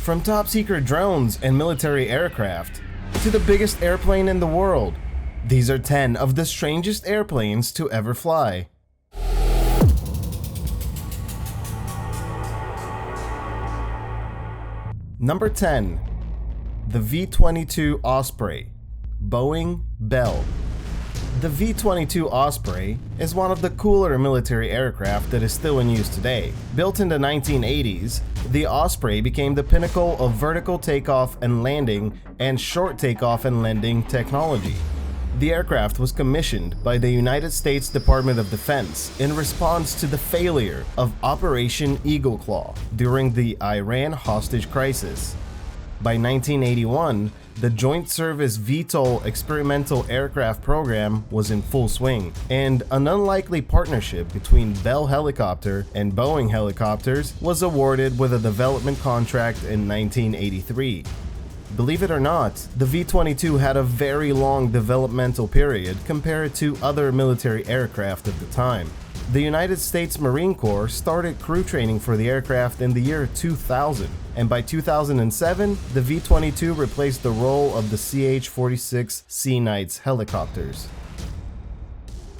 From top-secret drones and military aircraft to the biggest airplane in the world, these are 10 of the strangest airplanes to ever fly. Number 10. The V-22 Osprey, Boeing Bell. The V-22 Osprey is one of the cooler military aircraft that is still in use today. Built in the 1980s, the Osprey became the pinnacle of vertical takeoff and landing and short takeoff and landing technology. The aircraft was commissioned by the United States Department of Defense in response to the failure of Operation Eagle Claw during the Iran hostage crisis. By 1981, the Joint-service VTOL experimental aircraft program was in full swing, and an unlikely partnership between Bell Helicopter and Boeing Helicopters was awarded with a development contract in 1983. Believe it or not, the V-22 had a very long developmental period compared to other military aircraft at the time. The United States Marine Corps started crew training for the aircraft in the year 2000, and by 2007, the V-22 replaced the role of the CH-46 Sea Knights helicopters.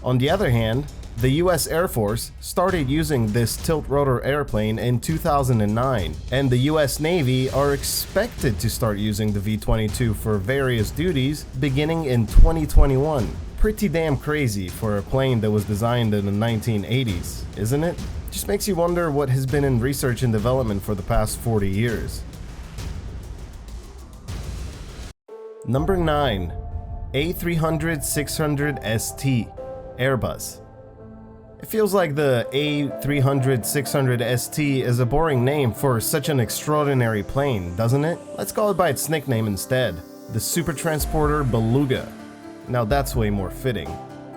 On the other hand, the US Air Force started using this tilt-rotor airplane in 2009, and the US Navy are expected to start using the V-22 for various duties beginning in 2021. Pretty damn crazy for a plane that was designed in the 1980s, isn't it? Just makes you wonder what has been in research and development for the past 40 years. Number 9. A300600ST Airbus. It feels like the A300600ST is a boring name for such an extraordinary plane, doesn't it? Let's call it by its nickname instead, the Super Transporter Beluga. Now that's way more fitting.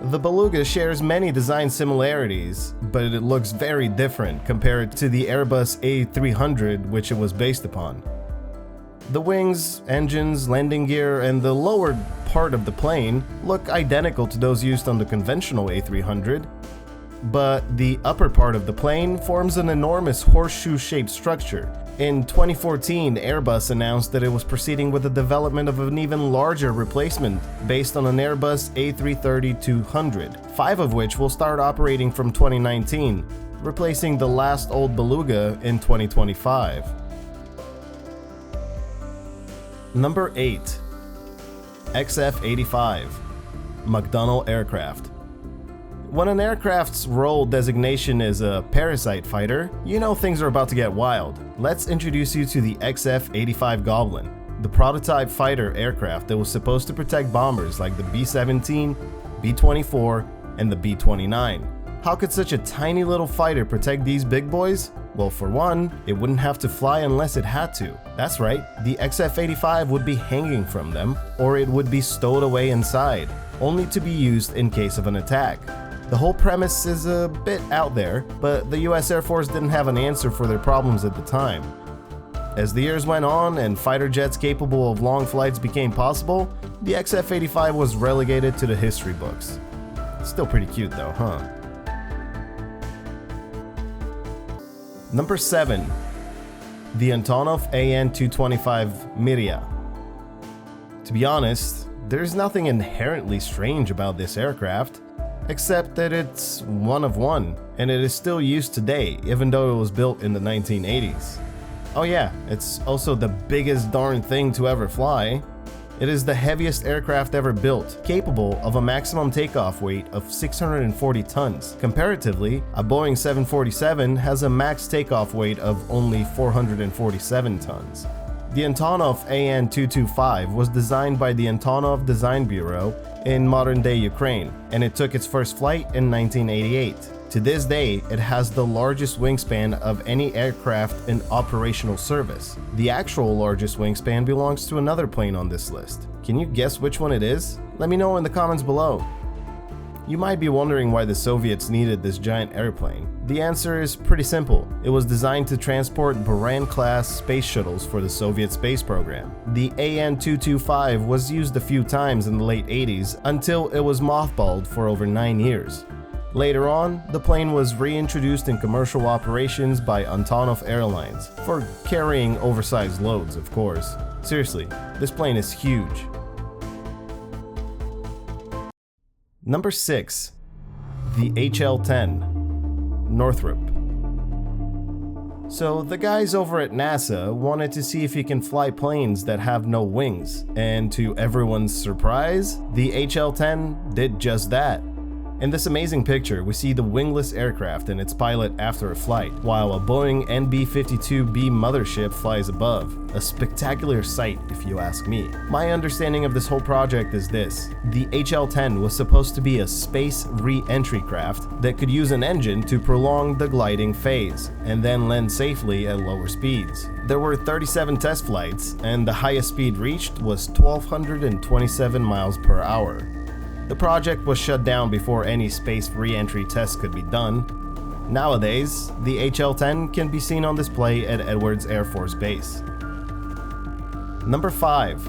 The Beluga shares many design similarities, but it looks very different compared to the Airbus A300 which it was based upon. The wings, engines, landing gear, and the lower part of the plane look identical to those used on the conventional A300, but the upper part of the plane forms an enormous horseshoe-shaped structure. In 2014, Airbus announced that it was proceeding with the development of an even larger replacement based on an Airbus A330-200, 5 of which will start operating from 2019, replacing the last old Beluga in 2025. Number 8. XF-85 McDonnell Aircraft. When an aircraft's role designation is a parasite fighter, you know things are about to get wild. Let's introduce you to the XF-85 Goblin, the prototype fighter aircraft that was supposed to protect bombers like the B-17, B-24, and the B-29. How could such a tiny little fighter protect these big boys? Well, for one, it wouldn't have to fly unless it had to. That's right, the XF-85 would be hanging from them, or it would be stowed away inside, only to be used in case of an attack. The whole premise is a bit out there, but the US Air Force didn't have an answer for their problems at the time. As the years went on and fighter jets capable of long flights became possible, the XF-85 was relegated to the history books. Still pretty cute though, huh? Number 7. The Antonov AN225 Miria. To be honest, there's nothing inherently strange about this aircraft, except that it's one of one, and it is still used today, even though it was built in the 1980s. Oh yeah, it's also the biggest darn thing to ever fly. It is the heaviest aircraft ever built, capable of a maximum takeoff weight of 640 tons. Comparatively, a Boeing 747 has a max takeoff weight of only 447 tons. The Antonov AN225 was designed by the Antonov Design Bureau in modern-day Ukraine, and it took its first flight in 1988. To this day, it has the largest wingspan of any aircraft in operational service. The actual largest wingspan belongs to another plane on this list. Can you guess which one it is? Let me know in the comments below. You might be wondering why the Soviets needed this giant airplane. The answer is pretty simple. It was designed to transport Buran-class space shuttles for the Soviet space program. The AN225 was used a few times in the late 80s until it was mothballed for over 9 years. Later on, the plane was reintroduced in commercial operations by Antonov Airlines, for carrying oversized loads, of course. Seriously, this plane is huge. Number 6. The HL10 Northrop. So the guys over at NASA wanted to see if you can fly planes that have no wings, and to everyone's surprise, the HL10 did just that. In this amazing picture, we see the wingless aircraft and its pilot after a flight, while a Boeing NB-52B mothership flies above. A spectacular sight, if you ask me. My understanding of this whole project is this: the HL-10 was supposed to be a space re-entry craft that could use an engine to prolong the gliding phase, and then land safely at lower speeds. There were 37 test flights, and the highest speed reached was 1,227 miles per hour. The project was shut down before any space re-entry tests could be done. Nowadays, the HL-10 can be seen on display at Edwards Air Force Base. Number 5.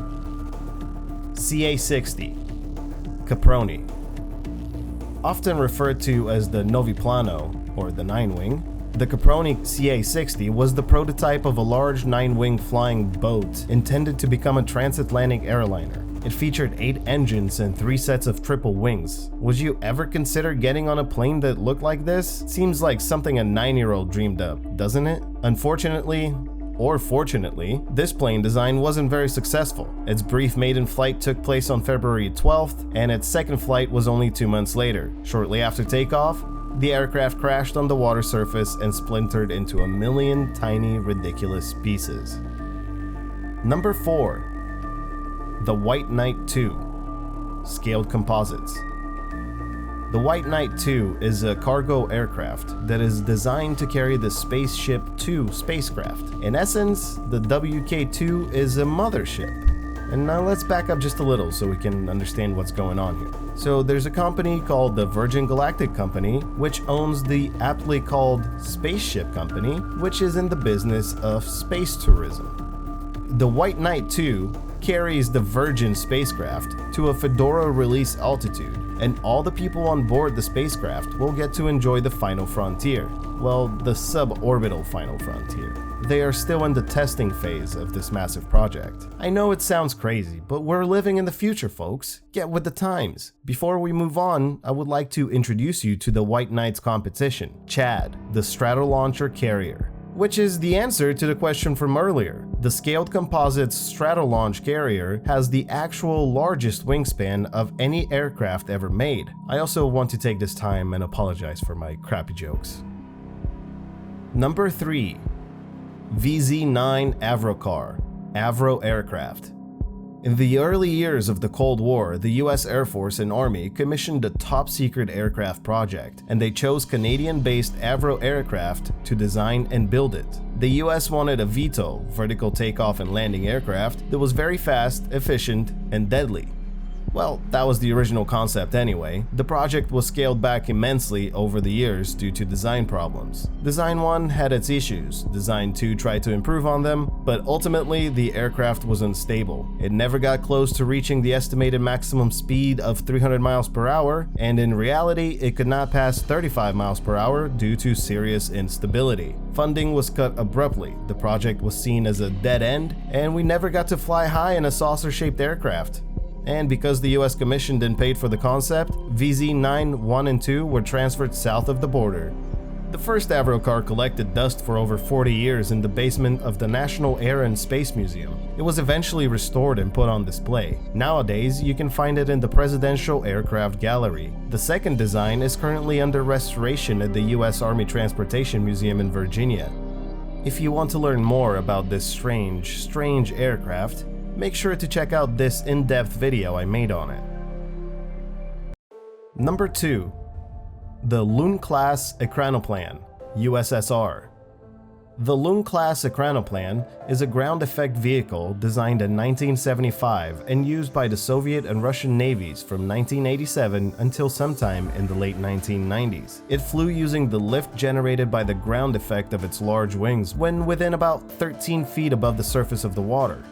CA60 Caproni. Often referred to as the Noviplano, or the 9-wing, the Caproni CA60 was the prototype of a large 9-wing flying boat intended to become a transatlantic airliner. It featured 8 engines and 3 sets of triple wings. Would you ever consider getting on a plane that looked like this? Seems like something a 9-year-old dreamed up, doesn't it? Unfortunately, or fortunately, this plane design wasn't very successful. Its brief maiden flight took place on February 12th, and its second flight was only 2 months later. Shortly after takeoff, the aircraft crashed on the water surface and splintered into a million tiny, ridiculous pieces. Number 4. The White Knight II Scaled Composites. The White Knight II is a cargo aircraft that is designed to carry the Spaceship Two spacecraft. In essence, the WK-2 is a mothership. And now let's back up just a little so we can understand what's going on here. So there's a company called the Virgin Galactic Company, which owns the aptly called Spaceship Company, which is in the business of space tourism. The White Knight II carries the Virgin spacecraft to a Fedora release altitude, and all the people on board the spacecraft will get to enjoy the final frontier. Well, the suborbital final frontier. They are still in the testing phase of this massive project. I know it sounds crazy, but we're living in the future, folks. Get with the times. Before we move on, I would like to introduce you to the White Knight's competition, CHAD, the Stratolauncher Carrier, which is the answer to the question from earlier. The Scaled Composites Stratolaunch Carrier has the actual largest wingspan of any aircraft ever made. I also want to take this time and apologize for my crappy jokes. Number 3. VH9 Avrocar, Avro Aircraft. In the early years of the Cold War, the US Air Force and Army commissioned a top-secret aircraft project, and they chose Canadian-based Avro Aircraft to design and build it. The US wanted a VTOL, vertical takeoff and landing aircraft, that was very fast, efficient, and deadly. Well, that was the original concept anyway. The project was scaled back immensely over the years due to design problems. Design 1 had its issues, Design 2 tried to improve on them, but ultimately the aircraft was unstable. It never got close to reaching the estimated maximum speed of 300 miles per hour, and in reality it could not pass 35 miles per hour due to serious instability. Funding was cut abruptly, the project was seen as a dead end, and we never got to fly high in a saucer-shaped aircraft. And because the US commissioned and paid for the concept, VZ9 1 and 2 were transferred south of the border. The first Avrocar collected dust for over 40 years in the basement of the National Air and Space Museum. It was eventually restored and put on display. Nowadays, you can find it in the Presidential Aircraft Gallery. The second design is currently under restoration at the US Army Transportation Museum in Virginia. If you want to learn more about this strange aircraft, make sure to check out this in-depth video I made on it. Number 2. The Lune-class Ekranoplan, USSR. The Lune-class Ekranoplan is a ground effect vehicle designed in 1975 and used by the Soviet and Russian navies from 1987 until sometime in the late 1990s. It flew using the lift generated by the ground effect of its large wings when within about 13 feet above the surface of the water.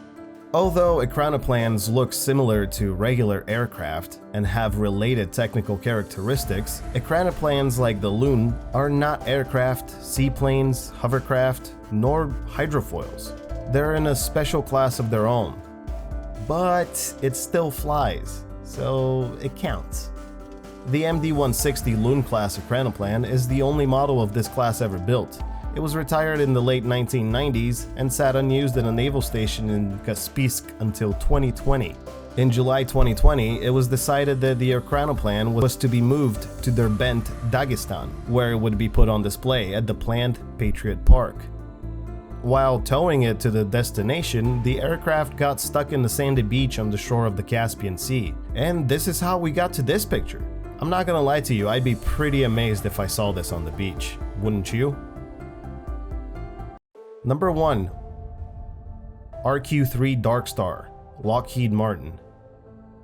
Although Ekranoplans look similar to regular aircraft and have related technical characteristics, Ekranoplans like the Loon are not aircraft, seaplanes, hovercraft, nor hydrofoils. They're in a special class of their own. But it still flies, so it counts. The MD-160 Loon class Ekranoplan is the only model of this class ever built. It was retired in the late 1990s and sat unused in a naval station in Kaspisk until 2020. In July 2020, it was decided that the Ekranoplan was to be moved to Derbent, Dagestan, where it would be put on display at the planned Patriot Park. While towing it to the destination, the aircraft got stuck in the sandy beach on the shore of the Caspian Sea. And this is how we got to this picture. I'm not gonna lie to you, I'd be pretty amazed if I saw this on the beach. Wouldn't you? Number 1. RQ3 Darkstar, Lockheed Martin.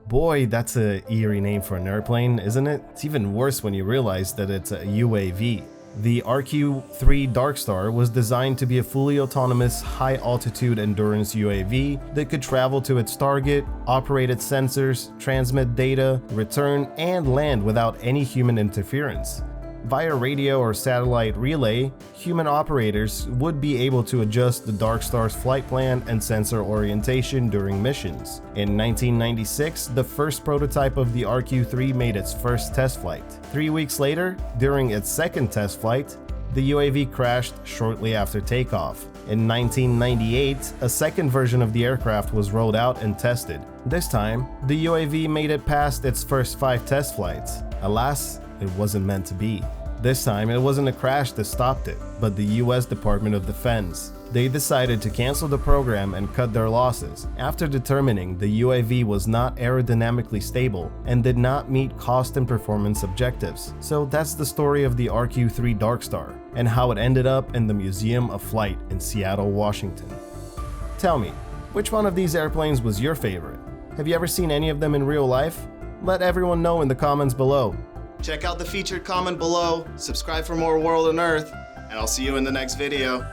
Boy, that's a eerie name for an airplane, isn't it? It's even worse when you realize that it's a UAV. The RQ3 Darkstar was designed to be a fully autonomous, high-altitude endurance UAV that could travel to its target, operate its sensors, transmit data, return, and land without any human interference. Via radio or satellite relay, human operators would be able to adjust the Darkstar's flight plan and sensor orientation during missions. In 1996, the first prototype of the RQ-3 made its first test flight. 3 weeks later, during its second test flight, the UAV crashed shortly after takeoff. In 1998, a second version of the aircraft was rolled out and tested. This time, the UAV made it past its first 5 test flights. Alas, it wasn't meant to be. This time, it wasn't a crash that stopped it, but the US Department of Defense. They decided to cancel the program and cut their losses after determining the UAV was not aerodynamically stable and did not meet cost and performance objectives. So that's the story of the RQ3 Darkstar and how it ended up in the Museum of Flight in Seattle, Washington. Tell me, which one of these airplanes was your favorite? Have you ever seen any of them in real life? Let everyone know in the comments below. Check out the featured comment below, subscribe for more World on Earth, and I'll see you in the next video.